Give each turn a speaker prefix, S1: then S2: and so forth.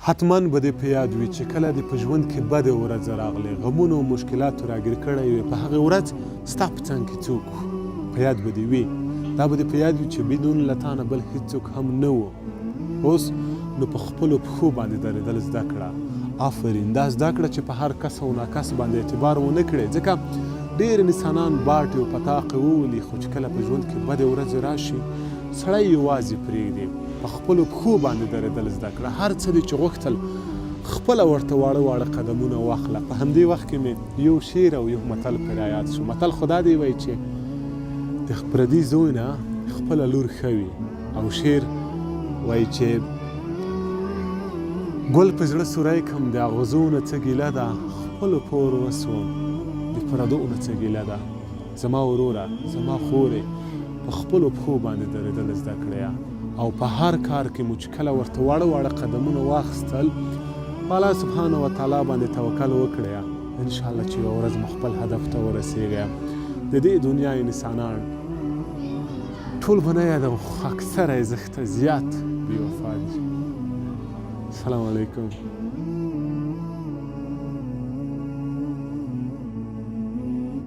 S1: حتما به دې په یاد وي چې کله دې په ژوند کې بدې ورځ راغلې غمونو او مشکلاتو راګیر کړی وي په هغې ورځ ستا په څنګ کې څوک په یاد به دې وي دا به دې په یاد وي چې بدون له تا نه بل هېڅوک هم نه و اوس نو په خپلو پښو باندې درېدل زده کړه آفرین دا زده کړه چې په هر کس او ناکس باندې اعتبار ونه کړې ځکه ډېر انسانان باټې او پتاقې وولي خو چې کله په ژوند کې بدې ورځې راشي سړی یوازې پرېږدي په خپلو پښو باندې درېدل زده کړه هر څه دې چې غوښتل خپله ورته واړه واړه قدمونه واخله په همدې وخت کې مې یو شعر او یو متل پرې رایاد شو متل خو دا دی وایي چې د پردي زوی نه خپله لور ښه وي او شعر وایي چې ګل په زړه سوری کم د اغزو نه څه ګیله ده خپلو پور وسوم د پردو نه څه ګیله ده زما وروره زما خورې په خپلو پښو باندې درېدل زده کړئ او په هر کار کې مو چې کله ورته واړه واړه قدمونه واخیستل په الله سبحانه وتعالی باندې توکل وکړئ انشاءالله چې یوه ورځ مو خپل هدف ته ورسیږئ د دې دنیا انسانان ټول به نه یادوم خو اکثره یې زه ښه زیات بې وفا دي السلام علیکم